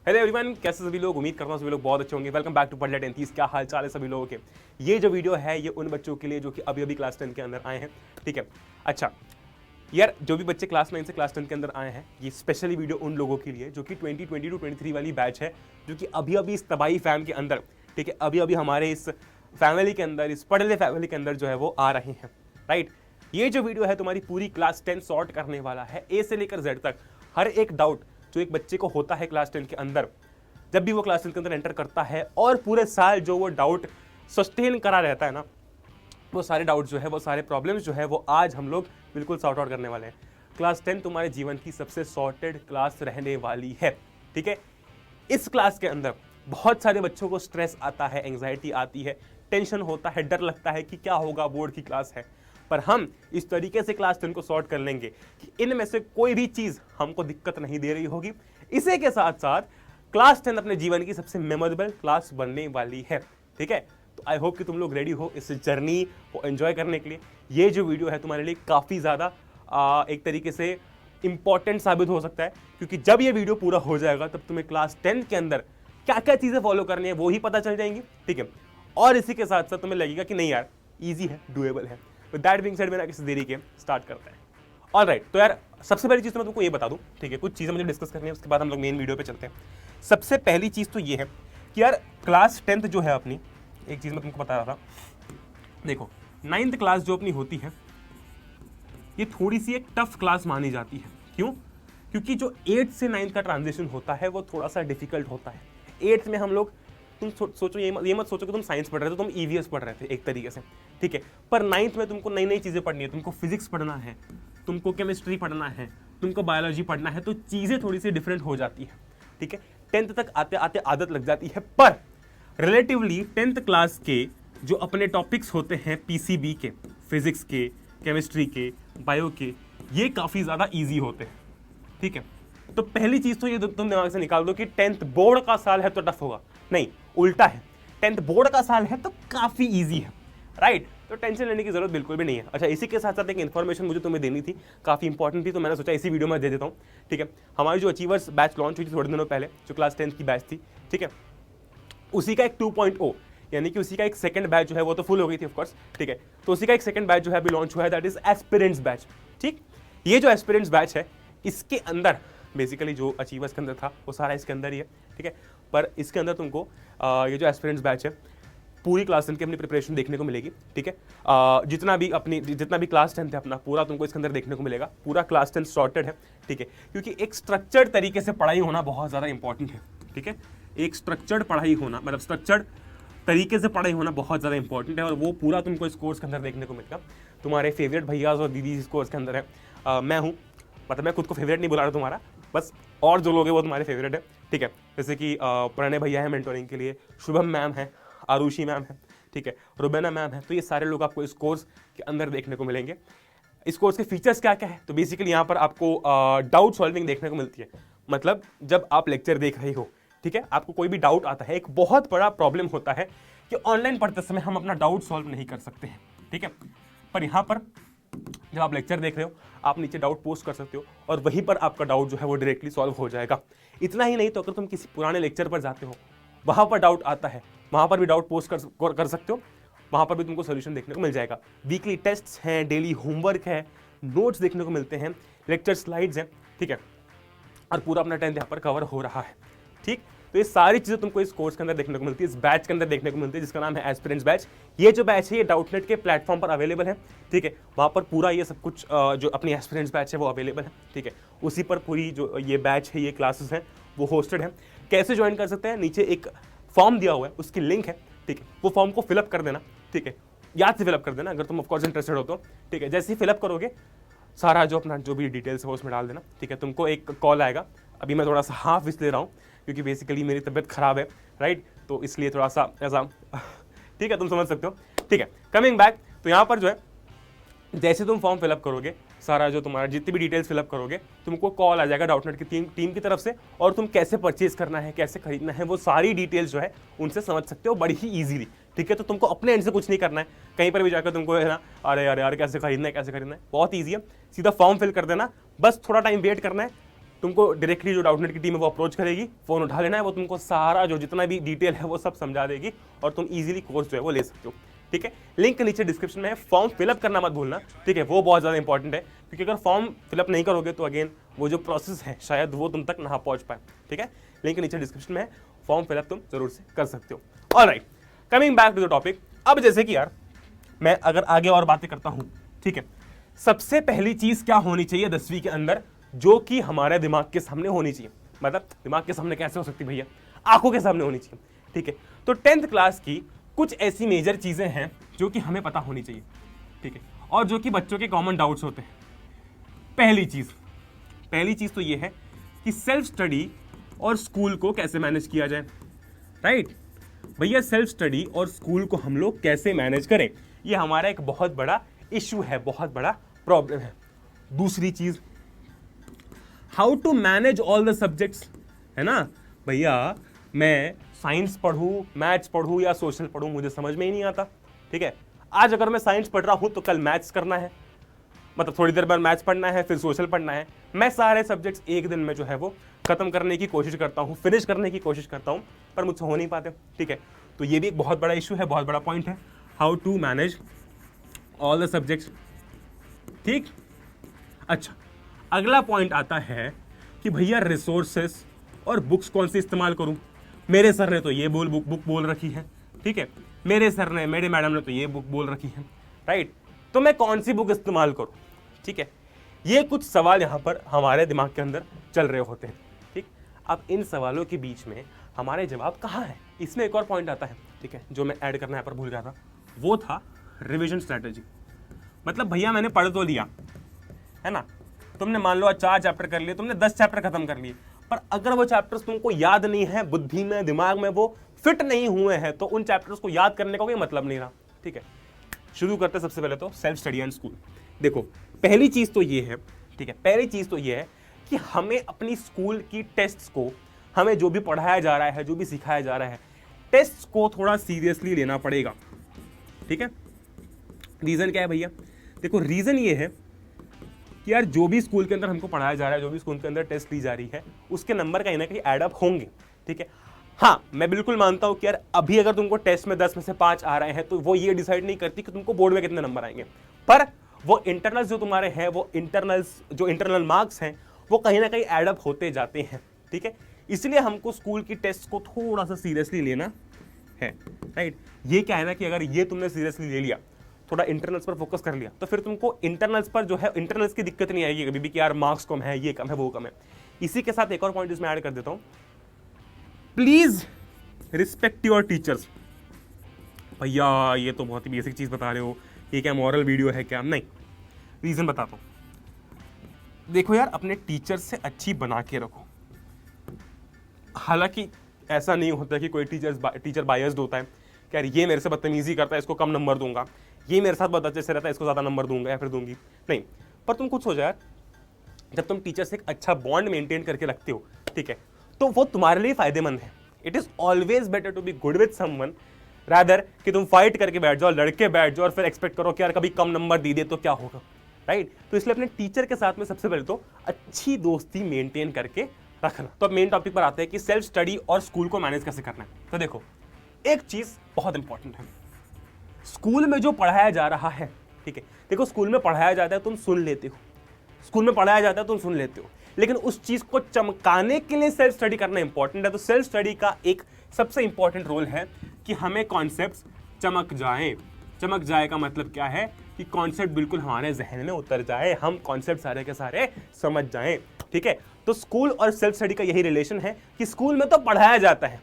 Hello everyone, कैसे सभी लोग। उम्मीद करता हूँ सभी लोग बहुत अच्छे होंगे। वेलकम बैक टू पढ़ ले 1030। क्या हाल चाल है सभी लोगों के। ये जो वीडियो है ये उन बच्चों के लिए जो कि अभी अभी क्लास 10 के अंदर आए हैं। ठीक है, अच्छा यार, जो भी बच्चे क्लास 9 से क्लास 10 के अंदर आए हैं, ये स्पेशली वीडियो उन लोगों के लिए जो कि 2020 टू 23 वाली बैच है, जो कि अभी अभी इस तबाही फैम के अंदर, ठीक है, अभी अभी हमारे इस फैमिली के अंदर, इस पढ़ले फैमिली के अंदर जो है वो आ रहे हैं। राइट, ये जो वीडियो है तुम्हारी पूरी क्लास 10 सॉर्ट करने वाला है, ए से लेकर जेड तक। हर एक डाउट जो एक बच्चे को होता है क्लास 10 के अंदर, जब भी वो क्लास 10 के अंदर एंटर करता है, और पूरे साल जो वो डाउट सस्टेन करा रहता है ना, वो सारे डाउट जो है, वो सारे प्रॉब्लम्स जो है, वो आज हम लोग बिल्कुल सॉर्ट आउट करने वाले हैं। क्लास 10 तुम्हारे जीवन की सबसे सॉर्टेड क्लास रहने वाली है। ठीक है, इस क्लास के अंदर बहुत सारे बच्चों को स्ट्रेस आता है, एंग्जाइटी आती है, टेंशन होता है, डर लगता है कि क्या होगा, बोर्ड की क्लास है। पर हम इस तरीके से क्लास 10 को सॉर्ट कर लेंगे कि इनमें से कोई भी चीज हमको दिक्कत नहीं दे रही होगी। इसी के साथ साथ क्लास 10 अपने जीवन की सबसे मेमोरेबल क्लास बनने वाली है। ठीक है, तो आई होप कि तुम लोग रेडी हो इस जर्नी को एंजॉय करने के लिए। ये जो वीडियो है तुम्हारे लिए काफ़ी ज़्यादा एक तरीके से इंपॉर्टेंट साबित हो सकता है, क्योंकि जब ये वीडियो पूरा हो जाएगा तब तुम्हें क्लास 10 के अंदर क्या क्या चीज़ें फॉलो करनी है वो ही पता चल जाएंगी। ठीक है, और इसी के साथ साथ तुम्हें लगेगा कि नहीं यार, ईजी है, डुएबल है। विद दैट बीइंग सेड, बिना किसी देरी के स्टार्ट करते हैं। ऑलराइट, तो यार सबसे पहली चीज़ तो मैं तुमको ये बता दूं, ठीक है, कुछ चीज़ें मुझे डिस्कस करनी है, उसके बाद हम लोग मेन वीडियो पे चलते हैं। सबसे पहली चीज़ तो ये है कि यार क्लास 10 जो है अपनी, एक चीज़ मैं तुमको बता रहा था, देखो 9th क्लास जो अपनी होती है, ये थोड़ी सी एक टफ क्लास मानी जाती है। क्यों? क्योंकि जो 8th से 9th का ट्रांजिशन होता है वो थोड़ा सा डिफिकल्ट होता है। 8th में हम लोग, तुम सोचो, ये मत सोचो कि तुम साइंस पढ़ रहे थे, तुम ईवीएस पढ़ रहे थे एक तरीके से। ठीक है, पर 9th में तुमको नई नई चीज़ें पढ़नी है, तुमको फिजिक्स पढ़ना है, तुमको केमिस्ट्री पढ़ना है, तुमको बायोलॉजी पढ़ना है, तो चीज़ें थोड़ी सी डिफरेंट हो जाती है। ठीक है, 10th तक आते आते आदत लग जाती है, पर रिलेटिवली 10th क्लास के जो अपने टॉपिक्स होते हैं पीसीबी के, फिजिक्स के, केमिस्ट्री के, बायो के, ये काफ़ी ज़्यादा ईजी होते हैं। ठीक है, तो पहली चीज़ तो ये तुम दिमाग से निकाल दो कि 10th बोर्ड का साल है तो टफ होगा, नहीं, उल्टा है। 10th बोर्ड का साल है तो काफ़ी ईजी है। राइट, तो टेंशन लेने की जरूरत बिल्कुल भी नहीं है। अच्छा, इसी के साथ साथ एक इन्फॉर्मेशन मुझे तुम्हें देनी थी, काफ़ी इंपॉर्टेंट थी, तो मैंने सोचा इसी वीडियो में दे देता हूँ। ठीक है, हमारी जो अचीवर्स बैच लॉन्च हुई थी थोड़े दिनों पहले, जो क्लास 10 की बैच थी, ठीक है, उसी का एक 2.0, यानी कि उसी का एक सेकंड बैच जो है वो तो फुल हो गई थी ऑफकोर्स। ठीक है, तो उसी का एक सेकंड बैच जो है अभी लॉन्च हुआ है, दैट इज एस्पिरेंट्स बैच। ठीक, ये जो एस्पिरेंट्स बैच है, इसके अंदर बेसिकली जो अचीवर्स के अंदर था वो सारा इसके अंदर ही है। ठीक है, पर इसके अंदर तुमको ये जो एस्पिरेंट्स बैच है, पूरी क्लास 10 की अपनी प्रिपरेशन देखने को मिलेगी। ठीक है, जितना भी क्लास 10 है अपना, पूरा तुमको इसके अंदर देखने को मिलेगा। पूरा क्लास 10 सॉर्टेड है। ठीक है, क्योंकि एक स्ट्रक्चर्ड तरीके से पढ़ाई होना बहुत ज़्यादा इंपॉर्टेंट है। ठीक है, एक स्ट्रक्चर्ड पढ़ाई होना, मतलब स्ट्रक्चर्ड तरीके से पढ़ाई होना बहुत ज़्यादा इंपॉर्टेंट है, और वो पूरा तुमको इस कोर्स के अंदर देखने को मिलेगा। तुम्हारे फेवरेट भैया और दीदी इस कोर्स के अंदर है। मैं हूँ, मतलब मैं खुद को फेवरेट नहीं बुला रहा तुम्हारा, बस और जो लोग हैं वो तुम्हारे फेवरेट है। ठीक है, जैसे कि प्रणय भैया है मेंटोरिंग के लिए, शुभम मैम है, आरुषि मैम है, ठीक है, रुबैना मैम है। तो ये सारे लोग आपको इस कोर्स के अंदर देखने को मिलेंगे। इस कोर्स के फीचर्स क्या क्या है, तो बेसिकली यहाँ पर आपको डाउट सॉल्विंग देखने को मिलती है। मतलब जब आप लेक्चर देख रहे हो, ठीक है, आपको कोई भी डाउट आता है, एक बहुत बड़ा प्रॉब्लम होता है कि ऑनलाइन पढ़ते समय हम अपना डाउट सॉल्व नहीं कर सकते हैं। ठीक है, पर यहाँ पर जब आप लेक्चर देख रहे हो, आप नीचे डाउट पोस्ट कर सकते हो, और वहीं पर आपका डाउट जो है वो डायरेक्टली सॉल्व हो जाएगा। इतना ही नहीं, तो अगर तुम किसी पुराने लेक्चर पर जाते हो, वहाँ पर डाउट आता है, वहाँ पर भी डाउट पोस्ट कर सकते हो, वहाँ पर भी तुमको सोल्यूशन देखने को मिल जाएगा। वीकली टेस्ट्स हैं, डेली होमवर्क है, नोट्स देखने को मिलते हैं, लेक्चर स्लाइड्स हैं। ठीक है, और पूरा अपना 10th यहाँ पर कवर हो रहा है। ठीक, तो ये सारी चीज़ें तुमको इस कोर्स के अंदर देखने को मिलती है, इस बैच के अंदर देखने को मिलती है, जिसका नाम है एस्पिरेंट्स बैच। ये जो बैच है ये डाउटनेट के प्लेटफॉर्म पर अवेलेबल है। ठीक है, वहाँ पर पूरा ये सब कुछ जो अपनी एस्पिरेंट्स बैच है वो अवेलेबल है। ठीक है, उसी पर पूरी जो ये बैच है, ये क्लासेस हैं, वो होस्टेड है। कैसे ज्वाइन कर सकते हैं, नीचे एक फॉर्म दिया हुआ है, उसकी लिंक है। ठीक है, वो फॉर्म को फिलअप कर देना। ठीक है, याद से फिलअप कर देना अगर तुम ऑफकोर्स इंटरेस्टेड हो तो। ठीक है, जैसे ही फिलअप करोगे, सारा जो अपना जो भी डिटेल्स है वो उसमें डाल देना। ठीक है, तुमको एक कॉल आएगा। अभी मैं थोड़ा सा हाफ इसलिए रहा हूँ क्योंकि बेसिकली मेरी तबीयत खराब है, राइट, तो इसलिए थोड़ा सा ऐसा ठीक है, तुम समझ सकते हो। ठीक है, कमिंग बैक, तो यहाँ पर जो है जैसे तुम फॉर्म फिलअप करोगे, सारा जो तुम्हारा जितनी भी डिटेल्स फिलअप करोगे, तुमको कॉल आ जाएगा डाउटनेट की टीम की तरफ से, और तुम कैसे परचेज करना है, कैसे खरीदना है, वो सारी डिटेल्स जो है उनसे समझ सकते हो बड़ी ही ईजीली। ठीक है, तो तुमको अपने एंड से कुछ नहीं करना है, कहीं पर भी जाकर तुमको है ना, अरे यार कैसे खरीदना है, कैसे खरीदना है, बहुत ईजी है। सीधा फॉर्म फिल कर देना, बस थोड़ा टाइम वेट करना है, तुमको डायरेक्टली जो डाउटनेट की टीम है वो अप्रोच करेगी, फोन उठा लेना है, वो तुमको सारा जो जितना भी डिटेल है वो सब समझा देगी और तुम इजीली कोर्स जो है वो ले सकते हो। ठीक है, लिंक नीचे डिस्क्रिप्शन में है, फॉर्म फिलअप करना मत भूलना। ठीक है, वो बहुत ज़्यादा इंपॉर्टेंट है, क्योंकि अगर फॉर्म फिलअप नहीं करोगे तो अगेन वो जो प्रोसेस है शायद वो तुम तक ना पहुंच पाए। ठीक है, लिंक नीचे डिस्क्रिप्शन में है, फॉर्म फिलअप तुम जरूर से कर सकते हो। Alright, coming back to the topic. अब जैसे कि यार मैं अगर आगे और बातें करता हूं, ठीक है, सबसे पहली चीज क्या होनी चाहिए 10वीं के अंदर, जो कि हमारे दिमाग के सामने होनी चाहिए। मतलब दिमाग के सामने कैसे हो सकती भैया, आंखों के सामने होनी चाहिए। ठीक है, तो 10th क्लास की कुछ ऐसी मेजर चीजें हैं जो कि हमें पता होनी चाहिए। ठीक है, और जो कि बच्चों के कॉमन डाउट्स होते हैं। पहली चीज तो ये है कि सेल्फ स्टडी और स्कूल को कैसे मैनेज किया जाए। राइट भैया, सेल्फ स्टडी और स्कूल को हम लोग कैसे मैनेज करें, ये हमारा एक बहुत बड़ा इश्यू है, बहुत बड़ा प्रॉब्लम है। दूसरी चीज, how to manage all the subjects, है ना भैया। मैं साइंस पढ़ूं, मैथ्स पढ़ूं या सोशल पढ़ूं, मुझे समझ में ही नहीं आता। ठीक है, आज अगर मैं साइंस पढ़ रहा हूं तो कल मैथ्स करना है, मतलब थोड़ी देर बाद मैथ्स पढ़ना है, फिर सोशल पढ़ना है। मैं सारे सब्जेक्ट्स एक दिन में जो है वो खत्म करने की कोशिश करता हूँ, फिनिश करने की कोशिश करता हूँ, पर मुझसे हो नहीं पाते। ठीक है, तो ये भी एक बहुत बड़ा इशू है, बहुत बड़ा पॉइंट है, how to manage all the subjects. ठीक, अच्छा, अगला पॉइंट आता है कि भैया रिसोर्सेस और बुक्स कौन सी इस्तेमाल करूं। मेरे सर ने तो ये बुक बोल रखी है। ठीक है, मेरे मैडम ने तो ये बुक बोल रखी है। राइट, तो मैं कौन सी बुक इस्तेमाल करूं। ठीक है, ये कुछ सवाल यहाँ पर हमारे दिमाग के अंदर चल रहे होते हैं। ठीक, अब इन सवालों के बीच में हमारे जवाब कहाँ है, इसमें एक और पॉइंट आता है। ठीक है, जो मैं ऐड करना यहाँ पर भूल गया था, वो था रिविजन स्ट्रैटेजी। मतलब भैया मैंने पढ़ तो लिया है ना, तुमने मान लो आज 4 चैप्टर कर लिए, तुमने 10 चैप्टर खत्म कर लिए, पर अगर वो चैप्टर्स तुमको याद नहीं है, बुद्धि में दिमाग में वो फिट नहीं हुए हैं, तो उन चैप्टर्स को याद करने का कोई मतलब नहीं रहा। ठीक है, शुरू करते सबसे पहले तो सेल्फ स्टडी एंड स्कूल। देखो, पहली चीज तो ये है, ठीक है, पहली चीज तो ये है कि हमें अपनी स्कूल की टेस्ट्स को, हमें जो भी पढ़ाया जा रहा है, जो भी सिखाया जा रहा है, टेस्ट्स को थोड़ा सीरियसली लेना पड़ेगा। ठीक है, रीजन क्या है भैया, देखो रीजन ये है कि यार जो भी स्कूल के अंदर हमको पढ़ाया जा रहा है, जो भी स्कूल के अंदर टेस्ट ली जा रही है, उसके नंबर कहीं ना कहीं एड अप होंगे। ठीक है, हाँ मैं बिल्कुल मानता हूं कि यार अभी अगर तुमको टेस्ट में 10 में से 5 आ रहे हैं तो वो ये डिसाइड नहीं करती कि तुमको बोर्ड में कितने नंबर आएंगे, पर वो इंटरनल्स जो तुम्हारे हैं, वो इंटरनल मार्क्स हैं, वो कहीं ना कहीं एड अप होते जाते हैं। ठीक है, इसलिए हमको स्कूल की टेस्ट को थोड़ा सा सीरियसली लेना है। राइट, ये क्या है ना कि अगर ये तुमने सीरियसली ले लिया, थोड़ा इंटरनल्स पर फोकस कर लिया, तो फिर तुमको इंटरनल्स पर जो है, इंटरनल्स की दिक्कत नहीं आएगी कभी भी कि यार मार्क्स कम है, ये कम है, वो कम है। इसी के साथ एक और पॉइंट इसमें ऐड कर देता हूं, प्लीज रिस्पेक्ट योर टीचर्स। भैया ये तो बहुत ही बेसिक चीज बता रहे हो, ये क्या मॉरल वीडियो है क्या? नहीं, रीजन बताता हूं। देखो यार, अपने टीचर से अच्छी बना के रखो। हालांकि ऐसा नहीं होता कि कोई टीचर बायस्ड होता है कि यार ये मेरे से बदतमीजी करता है, इसको कम नंबर दूंगा, ये मेरे साथ बहुत अच्छे से रहता है, इसको ज़्यादा नंबर दूंगा या फिर दूंगी। नहीं, पर तुम खुद सोचो यार, जब तुम टीचर से एक अच्छा बॉन्ड मेंटेन करके रखते हो, ठीक है, तो वो तुम्हारे लिए फायदेमंद है। It is always better to be good with someone rather कि तुम फाइट करके बैठ जाओ, लड़के बैठ जाओ और फिर एक्सपेक्ट करो कि यार कभी कम नंबर दे तो क्या होगा। राइट, तो इसलिए अपने टीचर के साथ में सबसे पहले तो अच्छी दोस्ती मेंटेन करके रखना। तो अब मेन टॉपिक पर आते हैं कि सेल्फ स्टडी और स्कूल को मैनेज कैसे करना है। तो देखो, एक चीज बहुत इंपॉर्टेंट है, स्कूल में जो पढ़ाया जा रहा है, ठीक है, देखो स्कूल में पढ़ाया जाता है तुम सुन लेते हो, स्कूल में पढ़ाया जाता है तुम सुन लेते हो, लेकिन उस चीज को चमकाने के लिए सेल्फ स्टडी करना इंपॉर्टेंट है। तो सेल्फ स्टडी का एक सबसे इंपॉर्टेंट रोल है कि हमें कॉन्सेप्ट्स चमक जाए। चमक जाए का मतलब क्या है कि कॉन्सेप्ट बिल्कुल हमारे जहन में उतर जाए, हम कॉन्सेप्ट सारे के सारे समझ जाएं। ठीक है, तो स्कूल और सेल्फ स्टडी का यही रिलेशन है कि स्कूल में तो पढ़ाया जाता है,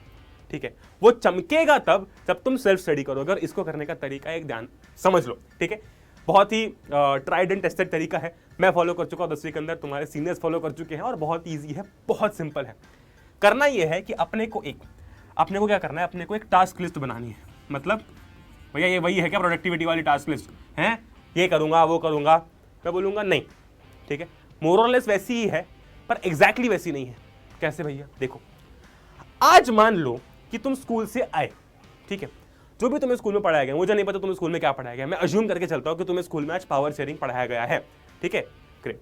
ठीक है, वो चमकेगा तब जब तुम सेल्फ स्टडी करोगे। और इसको करने का तरीका एक ध्यान समझ लो, ठीक है, बहुत ही ट्राइड एंड टेस्टेड तरीका है, मैं फॉलो कर चुका हूं 10वीं के अंदर, तुम्हारे सीनियर्स फॉलो कर चुके हैं, और बहुत ईजी है, बहुत सिंपल है। करना यह है कि अपने को क्या करना है, अपने को एक टास्क लिस्ट बनानी है। मतलब भैया ये वही है क्या प्रोडक्टिविटी वाली टास्क लिस्ट है, ये करूंगा वो करूंगा, मैं बोलूंगा नहीं, ठीक है, मोर और लेस वैसी ही है, पर एग्जैक्टली वैसी नहीं है। कैसे भैया? देखो, आज मान लो कि तुम स्कूल से आए, ठीक है, जो भी तुम्हें स्कूल में पढ़ाया गया, मुझे नहीं पता तुम्हें स्कूल में क्या पढ़ाया गया, मैं अज्यूम करके चलता हूं कि तुम्हें स्कूल में आज पावर शेयरिंग पढ़ाया गया है, ठीक है, ग्रेट।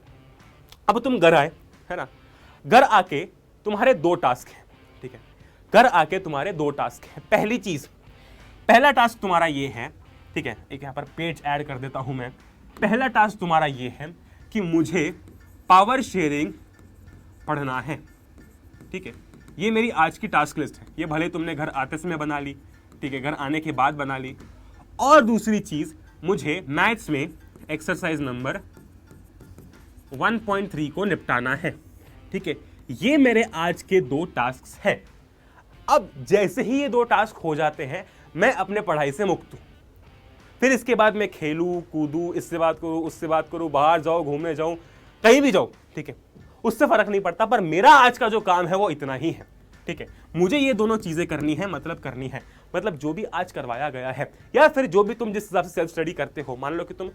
अब तुम घर आए, है ना, घर आके तुम्हारे 2 टास्क हैं, ठीक है, घर आके तुम्हारे 2 टास्क हैं। पहली चीज, पहला टास्क तुम्हारा ये है, ठीक है, एक यहां पर पेज ऐड कर देता हूं मैं। पहला टास्क तुम्हारा ये है कि मुझे पावर शेयरिंग पढ़ना है, ठीक है, ये मेरी आज की टास्क लिस्ट है। ये भले तुमने घर आते समय बना ली, ठीक है, घर आने के बाद बना ली। और दूसरी चीज, मुझे मैथ्स में एक्सरसाइज नंबर 1.3 को निपटाना है, ठीक है। ये मेरे आज के 2 टास्क हैं। अब जैसे ही ये 2 टास्क हो जाते हैं, मैं अपने पढ़ाई से मुक्त हूं। फिर इसके बाद मैं खेलूं कूदूं, इससे बात करूं उससे बात करूं, बाहर जाऊं घूमने जाऊं, कहीं भी जाऊं, ठीक है, उससे फर्क नहीं पड़ता। पर मेरा आज का जो काम है वो इतना ही है, ठीक है। मुझे ये दोनों चीजें करनी है, मतलब करनी है, मतलब जो भी आज करवाया गया है, या फिर जो भी तुम जिस हिसाब से सेल्फ स्टडी करते हो, मान लो कि तुम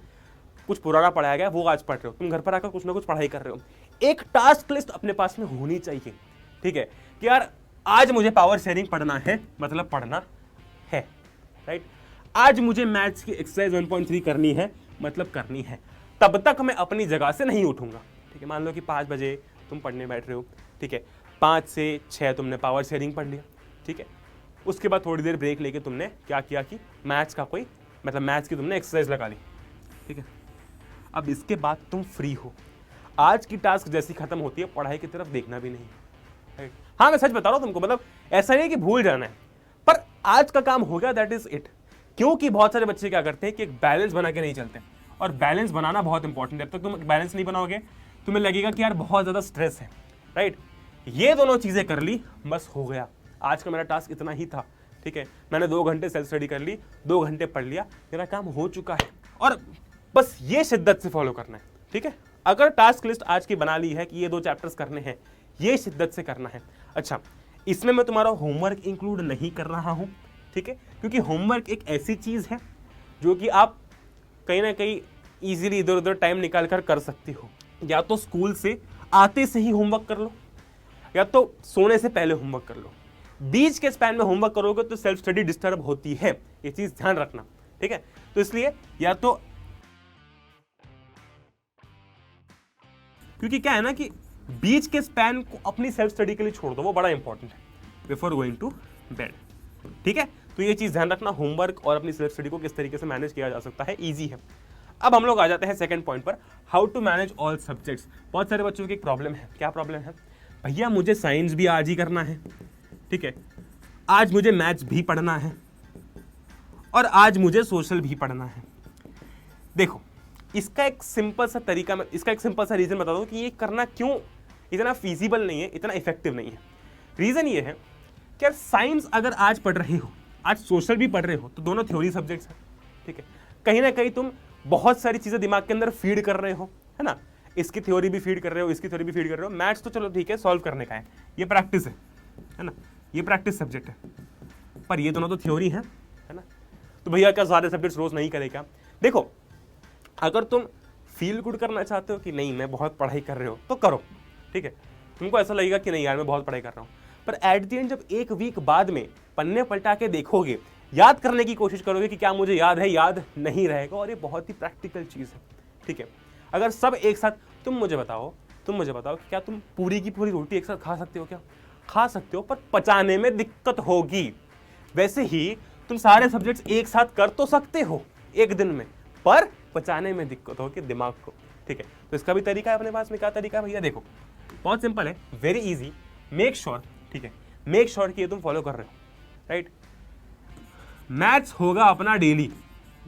कुछ पुराना पढ़ाया गया वो आज पढ़ रहे हो, तुम घर पर आकर कुछ ना कुछ पढ़ाई कर रहे हो, एक टास्क लिस्ट अपने पास में होनी चाहिए, ठीक है, कि यार आज मुझे पावर शेयरिंग पढ़ना है, मतलब पढ़ना है, राइट। आज मुझे मैथ्स की एक्सरसाइज 1.3 करनी है, मतलब करनी है। तब तक मैं अपनी जगह से नहीं उठूंगा, ठीक है। मान लो कि 5 बजे तुम पढ़ने बैठ रहे हो, ठीक है, 5 से 6 तुमने पावर शेयरिंग पढ़ लिया, ठीक है। उसके बाद थोड़ी देर ब्रेक लेके तुमने क्या किया कि मैथ्स का कोई मतलब मैथ्स की तुमने एक्सरसाइज लगा ली, ठीक है। अब इसके बाद तुम फ्री हो। आज की टास्क जैसी खत्म होती है, पढ़ाई की तरफ देखना भी नहीं, राइट। हाँ, मैं सच बता रहा हूं तुमको, मतलब ऐसा नहीं है कि भूल जाना है, पर आज का काम हो गया, दैट इज इट। क्योंकि बहुत सारे बच्चे क्या करते हैं कि एक बैलेंस बना के नहीं चलते, और बैलेंस बनाना बहुत इंपॉर्टेंट है। जब तक तुम बैलेंस नहीं बनाओगे, तुम्हें लगेगा कि यार बहुत ज्यादा स्ट्रेस है, राइट। ये दोनों चीजें कर ली, बस हो गया। आज का मेरा टास्क इतना ही था, ठीक है। मैंने 2 घंटे सेल्फ स्टडी कर ली, 2 घंटे पढ़ लिया, मेरा काम हो चुका है। और बस ये शिद्दत से फॉलो करना है, ठीक है। अगर टास्क लिस्ट आज की बना ली है कि ये 2 चैप्टर्स करने हैं, ये शिद्दत से करना है। अच्छा, इसमें मैं तुम्हारा होमवर्क इंक्लूड नहीं कर रहा हूं, ठीक है, क्योंकि होमवर्क एक ऐसी चीज है जो कि आप कहीं ना कहीं इजीली इधर उधर टाइम निकाल कर कर सकते हो। या तो स्कूल से आते से ही होमवर्क कर लो, या तो सोने से पहले होमवर्क कर लो। बीच के स्पैन में होमवर्क करोगे तो सेल्फ स्टडी डिस्टर्ब होती है, ये चीज ध्यान रखना, ठीक है। तो इसलिए या तो, क्योंकि क्या है ना कि बीच के स्पैन को अपनी सेल्फ स्टडी के लिए छोड़ दो, वो बड़ा इंपॉर्टेंट है बिफोर गोइंग टू बेड, ठीक है। तो ये चीज ध्यान रखना, होमवर्क और अपनी सेल्फ स्टडी को किस तरीके से मैनेज किया जा सकता है, इजी है। अब हम लोग आ जाते हैं सेकंड पॉइंट पर, how to manage all subjects. बहुत सारे बच्चों की एक प्रॉब्लम है, क्या प्रॉब्लम है, भैया मुझे साइंस भी आज ही करना है, ठीक है, आज मुझे मैथ्स भी पढ़ना है, और आज मुझे सोशल भी पढ़ना है। देखो, इसका एक सिंपल सा तरीका, इसका एक सिंपल सा रीजन बता दूं कि ये करना क्यों इतना फीजिबल नहीं है, इतना इफेक्टिव नहीं है। रीजन ये है कि यार साइंस अगर आज पढ़ रहे हो, आज सोशल भी पढ़ रहे हो, तो दोनों थ्योरी सब्जेक्ट्स हैं, ठीक है। कहीं ना कहीं तुम बहुत सारी चीजें दिमाग के अंदर फीड कर रहे हो, है ना, इसकी थ्योरी भी फीड कर रहे हो, इसकी थ्योरी भी फीड कर रहे हो। मैथ्स तो चलो ठीक है, सॉल्व करने का है, ये प्रैक्टिस है ना, ये प्रैक्टिस सब्जेक्ट है, पर ये दोनों तो थ्योरी है ना। तो भैया क्या सारे सब्जेक्ट्स रोज नहीं करेगा? देखो, अगर तुम फील गुड करना चाहते हो कि नहीं मैं बहुत पढ़ाई कर रहे हो, तो करो, ठीक है। तुमको ऐसा लगेगा कि नहीं यार मैं बहुत पढ़ाई कर रहा हूँ, पर एट द एंड जब 1 वीक बाद में पन्ने पलटा के देखोगे, याद करने की कोशिश करोगे कि क्या मुझे याद है, याद नहीं रहेगा। और ये बहुत ही प्रैक्टिकल चीज़ है, ठीक है। अगर सब एक साथ, तुम मुझे बताओ कि क्या तुम पूरी की पूरी रोटी एक साथ खा सकते हो? क्या खा सकते हो, पर पचाने में दिक्कत होगी। वैसे ही तुम सारे सब्जेक्ट्स एक साथ कर तो सकते हो एक दिन में, पर पचाने में दिक्कत होगी दिमाग को, ठीक है। तो इसका भी तरीका है अपने पास में। क्या तरीका है भैया? देखो, बहुत सिंपल है, वेरी इजी। मेक श्योर, ठीक है, मेक श्योर कि ये तुम फॉलो कर रहे हो, राइट। मैथ्स होगा अपना डेली।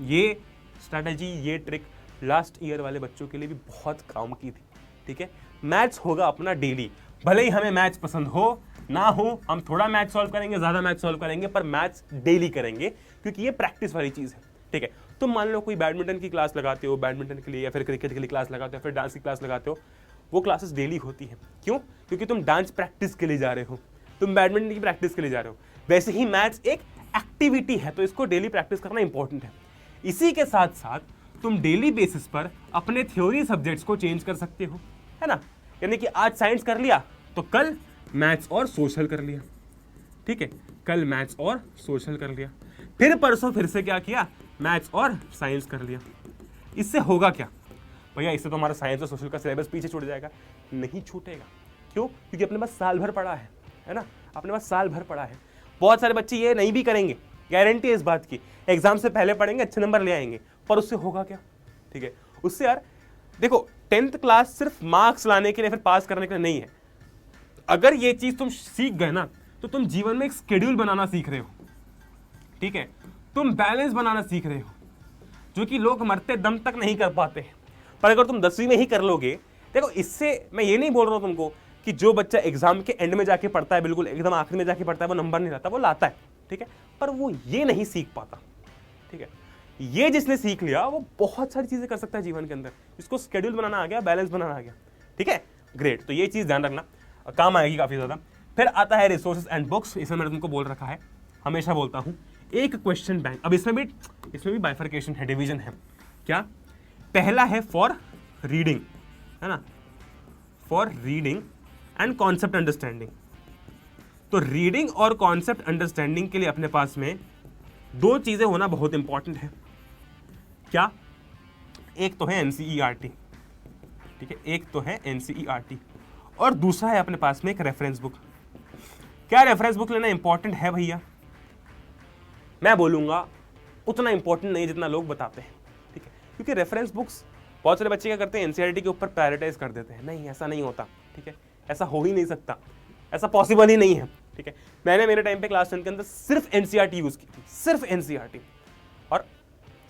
ये स्ट्रैटेजी, ये ट्रिक लास्ट ईयर वाले बच्चों के लिए भी बहुत काम की थी, ठीक है। मैथ्स होगा अपना डेली, भले ही हमें मैथ्स पसंद हो ना हो, हम थोड़ा मैथ्स सॉल्व करेंगे, ज्यादा मैथ्स सॉल्व करेंगे, पर मैथ्स डेली करेंगे, क्योंकि ये प्रैक्टिस वाली चीज है, ठीक है। तुम मान लो कोई बैडमिंटन की क्लास लगाते हो, बैडमिंटन के लिए, या फिर क्रिकेट के लिए क्लास लगाते हो, फिर डांस की क्लास लगाते हो, वो क्लासेस डेली होती हैं। क्यों? क्योंकि तुम डांस प्रैक्टिस के लिए जा रहे हो, तुम बैडमिंटन की प्रैक्टिस के लिए जा रहे हो। वैसे ही मैथ्स एक एक्टिविटी है, तो इसको डेली प्रैक्टिस करना इंपॉर्टेंट है। इसी के साथ साथ तुम डेली बेसिस पर अपने थ्योरी सब्जेक्ट्स को चेंज कर सकते हो, है ना। यानी कि आज साइंस कर लिया तो कल मैथ्स और सोशल कर लिया, ठीक है, कल मैथ्स और सोशल कर लिया, फिर परसों फिर से क्या किया, मैथ्स और साइंस कर लिया। इससे होगा क्या भैया? इससे तो हमारा साइंस और सोशल का सिलेबस पीछे छूट जाएगा। नहीं छूटेगा, क्यों? क्योंकि अपने पास साल भर पड़ा है ना, अपने पास साल भर पड़ा है। बहुत सारे बच्चे ये नहीं भी करेंगे, गारंटी है इस बात की, एग्जाम से पहले पढ़ेंगे, अच्छे नंबर ले आएंगे, पर उससे होगा क्या? ठीक है, उससे यार देखो 10th क्लास सिर्फ मार्क्स लाने के लिए, फिर पास करने के लिए नहीं है। अगर ये चीज तुम सीख गए ना, तो तुम जीवन में एक शेड्यूल बनाना सीख रहे हो। ठीक है, तुम बैलेंस बनाना सीख रहे हो, जो कि लोग मरते दम तक नहीं कर पाते। पर अगर तुम 10वीं में ही कर लोगे, देखो इससे मैं ये नहीं बोल रहा हूं तुमको कि जो बच्चा एग्जाम के एंड में जाके पढ़ता है, बिल्कुल एकदम आखिर में जाके पढ़ता है, वो नंबर नहीं लाता, वो लाता है। ठीक है, पर वो ये नहीं सीख पाता। ठीक है, ये जिसने सीख लिया वो बहुत सारी चीजें कर सकता है जीवन के अंदर, इसको शेड्यूल बनाना आ गया, बैलेंस बनाना आ गया। ठीक है, ग्रेट। तो ये चीज ध्यान रखना, काम आएगी काफी ज्यादा। फिर आता है रिसोर्सेज एंड बुक्स। इसमें मैंने तुमको बोल रखा है, हमेशा बोलता हूं, एक क्वेश्चन बैंक। अब इसमें भी बाइफर्केशन है, डिवीजन है। क्या? पहला है फॉर रीडिंग, है ना, for reading and concept understanding. तो रीडिंग और कॉन्सेप्ट अंडरस्टैंडिंग के लिए अपने पास में दो चीजें होना बहुत इंपॉर्टेंट है। क्या? एक तो है एनसीईआरटी, ठीक है, एक तो है एनसीईआरटी, और दूसरा है अपने पास में एक रेफरेंस बुक। क्या रेफरेंस बुक लेना इंपॉर्टेंट है भैया? मैं बोलूंगा उतना इंपॉर्टेंट नहीं जितना लोग बताते हैं। ठीक है, क्योंकि रेफरेंस बुक्स बहुत सारे बच्चे क्या करते हैं, एनसीईआरटी के ऊपर प्रायोरिटाइज कर देते हैं। नहीं, ऐसा नहीं होता। ठीक है, ऐसा हो ही नहीं सकता, ऐसा पॉसिबल ही नहीं है। ठीक है, मैंने मेरे टाइम पे क्लास 10 के अंदर सिर्फ एनसीईआरटी यूज की थी, सिर्फ एनसीईआरटी, और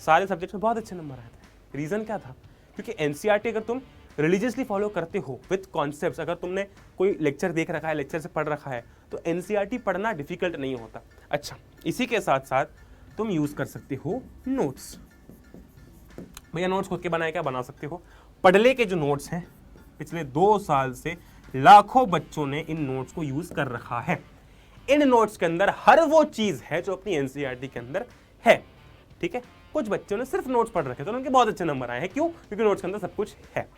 सारे सब्जेक्ट में बहुत अच्छे नंबर आए थे। रीजन क्या था? क्योंकि एनसीईआरटी अगर तुम रिलीजियसली फॉलो करते हो विद कॉन्सेप्ट्स, अगर तुमने कोई लेक्चर देख रखा है, लेक्चर से पढ़ रखा है, तो एनसीईआरटी पढ़ना डिफिकल्ट नहीं होता। अच्छा, इसी के साथ साथ तुम यूज कर सकते हो नोट्स। भैया नोट्स खुद के बनाए क्या? बना सकते हो। पढ़ले के जो नोट्स हैं, पिछले 2 साल से लाखों बच्चों ने इन नोट्स को यूज कर रखा है। इन नोट्स के अंदर हर वो चीज है जो अपनी एनसीईआरटी के अंदर है। ठीक है, कुछ बच्चों ने सिर्फ नोट्स पढ़ रखे तो उनके बहुत अच्छे नंबर आए हैं। क्यों? क्योंकि नोट्स के अंदर सब कुछ है।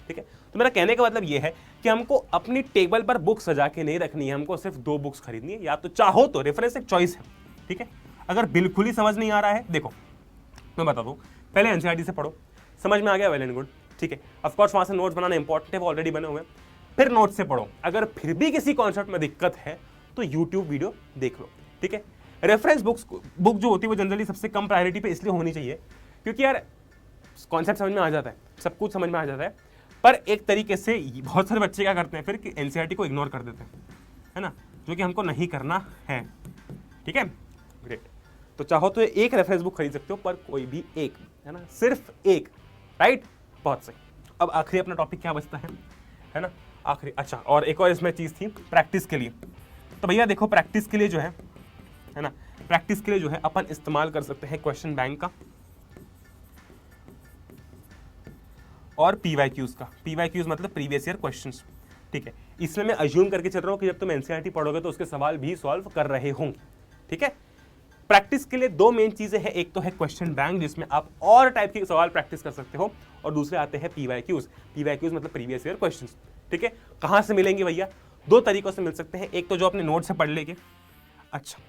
ठीक है, तो मेरा कहने का मतलब ये है कि हमको अपनी टेबल पर बुक सजा के नहीं रखनी है, हमको सिर्फ 2 बुक्स खरीदनी है। या तो चाहो तो रेफरेंस एक चॉइस है। ठीक है, अगर बिल्कुल ही समझ नहीं आ रहा है, देखो मैं बता दूं, पहले एनसीईआरटी से पढ़ो, समझ में आ गया, वेल एंड गुड। ठीक है, ऑफ कोर्स वहां से नोट्स बनाना इंपॉर्टेंट है, वो ऑलरेडी बने हुए हैं। फिर नोट्स से पढ़ो। अगर फिर भी किसी कॉन्सेप्ट में दिक्कत है तो यूट्यूब वीडियो देख लो। ठीक है, रेफरेंस बुक जो होती है वो जनरली सबसे कम प्रायोरिटी पे इसलिए होनी चाहिए क्योंकि यार कॉन्सेप्ट समझ में आ जाता है, सब कुछ समझ में आ जाता है। पर एक तरीके से बहुत सारे बच्चे क्या करते हैं फिर कि एनसीईआरटी को इग्नोर कर देते हैं, है ना, जो कि हमको नहीं करना है। ठीक है, ग्रेट। तो चाहो तो एक रेफरेंस बुक खरीद सकते हो, पर कोई भी एक, है ना, सिर्फ एक, राइट, बहुत सही। अब आखिरी अपना टॉपिक क्या बचता है ना, आखिरी। अच्छा, और एक और इसमें चीज थी प्रैक्टिस के लिए। तो भैया देखो, प्रैक्टिस के लिए जो है ना, प्रैक्टिस के लिए जो है अपन इस्तेमाल कर सकते हैं क्वेश्चन बैंक का और पीवाईक्यूज का। पीवाईक्यूज मतलब प्रीवियस ईयर क्वेश्चंस। ठीक है, इसमें मैं अज्यूम करके चल रहा हूं कि जब तुम एनसीईआरटी पढ़ोगे तो उसके सवाल भी सॉल्व कर रहे होंगे। ठीक है, प्रैक्टिस के लिए 2 मेन चीजें हैं, एक तो है क्वेश्चन बैंक जिसमें आप और टाइप के सवाल प्रैक्टिस कर सकते हो, और दूसरे आते हैं पीवाईक्यूज। पीवाईक्यूज मतलब प्रीवियस ईयर क्वेश्चंस। ठीक है, कहां से मिलेंगे भैया? 2 तरीकों से मिल सकते हैं। एक तो जो अपने नोट से पढ़ लेंगे। अच्छा,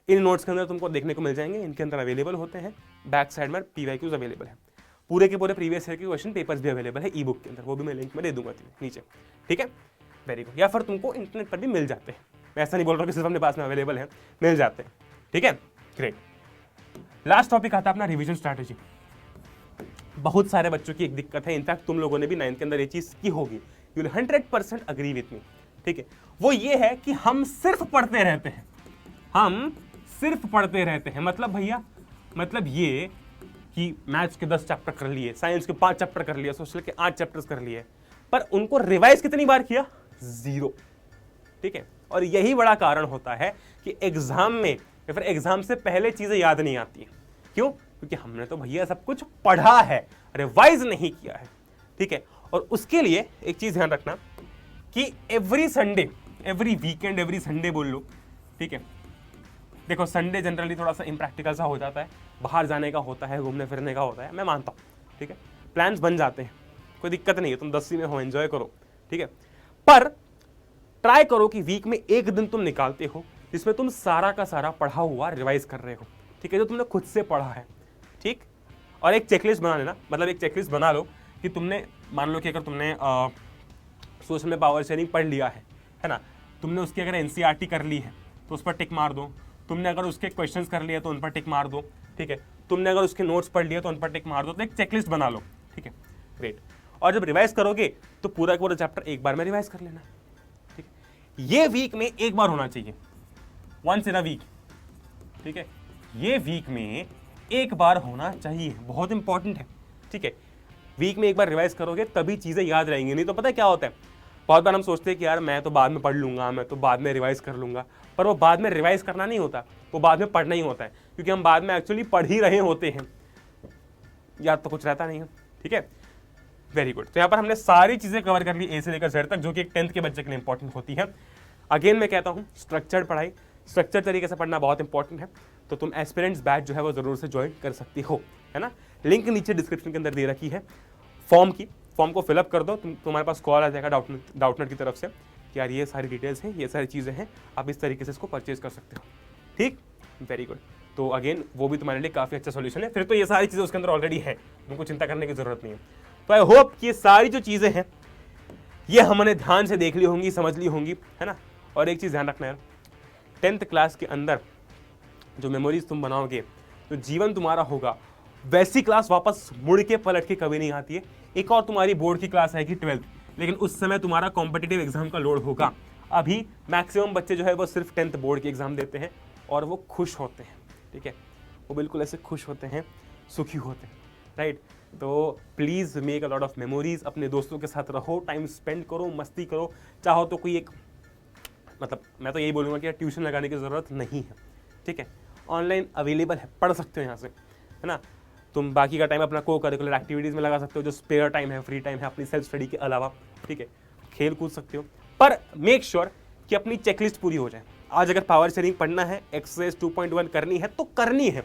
इन नोट्स के अंदर तुमको देखने को मिल जाएंगे, इनके अंदर अवेलेबल होते हैं, बैक साइड में पीवाईक्यूज अवेलेबल है, पूरे के पूरे प्रीवियस ईयर के क्वेश्चन पेपर्स भी अवेलेबल है ई बुक के अंदर, वो भी मैं लिंक में दे दूंगा नीचे। ठीक है, वेरी गुड। या फिर तुमको इंटरनेट पर भी मिल जाते हैं, मैं ऐसा नहीं बोल रहा कि सिर्फ अपने पास में अवेलेबल है, मिल जाते हैं। ठीक है, ग्रेट। लास्ट टॉपिक आता है अपना रिवीजन स्ट्रैटेजी। बहुत सारे बच्चों की एक दिक्कत है, इनफैक्ट तुम लोगों ने भी 9th के अंदर ये चीज की होगी, you will 100% agree with me. ठीक है, वो ये है कि हम सिर्फ पढ़ते रहते हैं, हम सिर्फ पढ़ते रहते हैं। मतलब भैया, मतलब ये कि मैथ्स के 10 चैप्टर कर लिए, साइंस के 5 चैप्टर कर लिए, सोशल के 8 चैप्टर्स कर लिए, पर उनको रिवाइज कितनी बार किया? 0। ठीक है, और यही बड़ा कारण होता है कि एग्जाम में या फिर एग्जाम से पहले चीजें याद नहीं आती है। क्यों? क्योंकि हमने तो भैया सब कुछ पढ़ा है, रिवाइज नहीं किया है। ठीक है, और उसके लिए एक चीज ध्यान रखना कि every Sunday, every weekend, every Sunday बोल लो। ठीक है, देखो संडे जनरली थोड़ा सा इम्प्रैक्टिकल सा हो जाता है, बाहर जाने का होता है, घूमने फिरने का होता है, मैं मानता हूँ। ठीक है, प्लान्स बन जाते हैं, कोई दिक्कत नहीं है, तुम 10वीं में हो, एंजॉय करो। ठीक है, पर ट्राई करो कि वीक में एक दिन तुम निकालते हो जिसमें तुम सारा का सारा पढ़ा हुआ रिवाइज कर रहे हो। ठीक है, जो तुमने खुद से पढ़ा है। ठीक, और एक चेकलिस्ट बना लेना, मतलब एक चेकलिस्ट बना लो कि तुमने, मान लो कि अगर तुमने सोशल में पावर शेयरिंग पढ़ लिया है ना, तुमने उसकी अगर एनसीईआरटी कर ली है तो उस पर टिक मार दो, तुमने अगर उसके क्वेश्चंस कर लिए तो उन पर टिक मार दो, ठीक है, तुमने अगर उसके नोट्स पढ़ लिए तो उन पर टिक मार दो, तो एक चेकलिस्ट बना लो, ठीक है, ग्रेट। और जब रिवाइज करोगे तो पूरा का पूरा चैप्टर एक बार में रिवाइज कर लेना, ठीक है। ये वीक में एक बार होना चाहिए, वंस इन अ वीक, ठीक है, ये वीक में एक बार होना चाहिए, बहुत इंपॉर्टेंट है, ठीक है। वीक में एक बार रिवाइज करोगे तभी चीजें याद रहेंगी, नहीं तो पता है क्या होता है, बहुत बार हम सोचते हैं कि यार मैं तो बाद में पढ़ लूंगा, मैं तो बाद में रिवाइज कर लूंगा, पर वो बाद में रिवाइज करना नहीं होता, वो बाद में पढ़ना ही होता है, क्योंकि हम बाद में एक्चुअली पढ़ ही रहे होते हैं, याद तो कुछ रहता नहीं है, ठीक है। Very good. तो यहाँ पर हमने सारी चीजें कवर कर ली ए से लेकर जेड तक, जो कि एक 10th के बच्चे के लिए इंपॉर्टेंट होती है। अगेन मैं कहता हूँ स्ट्रक्चर्ड पढ़ाई, स्ट्रक्चर तरीके से पढ़ना बहुत इंपॉर्टेंट है। तो तुम एस्पिरेंट्स बैच जो है वो जरूर से ज्वाइन कर सकती हो, है ना। लिंक नीचे डिस्क्रिप्शन के अंदर दे रखी है फॉर्म की, फॉर्म को फिलअप कर दो, तुम्हारे पास कॉल आ जाएगा डाउटनेट की तरफ से कि यार ये सारी डिटेल्स हैं, ये सारी चीज़ें हैं, आप इस तरीके से इसको परचेज कर सकते हो, ठीक, वेरी गुड। तो अगेन वो भी तुम्हारे लिए काफ़ी अच्छा सॉल्यूशन है, फिर तो ये सारी चीज़ें उसके अंदर ऑलरेडी है, तुमको चिंता करने की जरूरत नहीं है। तो आई होप कि ये सारी जो चीज़ें हैं ये हमने ध्यान से देख ली होंगी, समझ ली होंगी, है ना। और एक चीज़ ध्यान रखना यार, 10th क्लास के अंदर जो मेमोरीज तुम बनाओगे, जो जीवन तुम्हारा होगा, वैसी क्लास वापस मुड़ के पलट के कभी नहीं आती है। एक और तुम्हारी बोर्ड की क्लास आएगी 12th, लेकिन उस समय तुम्हारा कॉम्पिटिटिव एग्जाम का लोड होगा। अभी मैक्सिमम बच्चे जो है वो सिर्फ 10th बोर्ड के एग्जाम देते हैं और वो खुश होते हैं, ठीक है, वो बिल्कुल ऐसे खुश होते हैं, सुखी होते हैं, राइट। तो please make a lot of memories, अपने दोस्तों के साथ रहो, टाइम स्पेंड करो, मस्ती करो, चाहो तो कोई एक, मतलब मैं तो यही बोलूँगा कि ट्यूशन लगाने की ज़रूरत नहीं है, ठीक है, ऑनलाइन अवेलेबल है, पढ़ सकते हो यहाँ से, है ना। तुम बाकी का टाइम अपना को करिकुलर एक्टिविटीज़ में लगा सकते हो, जो स्पेयर टाइम है, फ्री टाइम है, अपनी सेल्फ स्टडी के अलावा, ठीक है, खेल कूद सकते हो, पर मेक श्योर कि अपनी चेकलिस्ट पूरी हो जाए। आज अगर पावर शेयरिंग पढ़ना है, एक्सरसाइज 2.1 करनी है तो करनी है,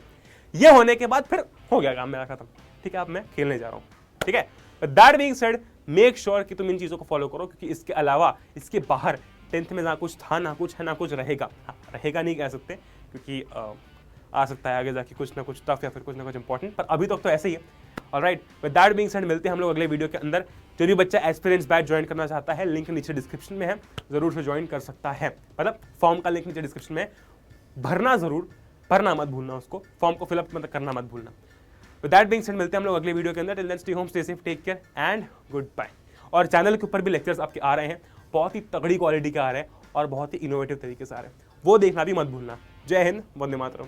ये होने के बाद फिर हो गया काम मेरा खत्म, ठीक है, अब मैं खेलने जा रहा हूँ, ठीक है। That being said, make sure कि तुम इन चीज़ों को फॉलो करो, क्योंकि इसके अलावा, इसके बाहर 10th में ना कुछ था, ना कुछ है, ना कुछ रहेगा। हाँ, रहेगा नहीं कह सकते, क्योंकि आ सकता है आगे जाके कुछ ना कुछ टफ या फिर कुछ ना कुछ इंपॉर्टेंट, पर अभी तक तो ऐसे ही है। Alright, with that being said, मिलते हैं हम लोग अगले वीडियो के अंदर। जो भी बच्चा एस्पिरेंट्स बैच ज्वाइन करना चाहता है, लिंक नीचे डिस्क्रिप्शन में है, जरूर से ज्वाइन कर सकता है, मतलब फॉर्म का लिंक नीचे डिस्क्रिप्शन में है, भरना जरूर, भरना मत भूलना, उसको फॉर्म को फिलअप मतलब करना मत भूलना। विद दैट बीइंग सेड, मिलते हैं हम लोग अगले वीडियो के अंदर। Till then stay home, stay safe, take care and good bye. और चैनल के ऊपर भी लेक्चर्स आपके आ रहे हैं, बहुत ही तगड़ी क्वालिटी के आ रहे हैं और बहुत ही इनोवेटिव तरीके से आ रहे हैं, वो देखना भी मत भूलना। जय हिंद, वंदे मातरम।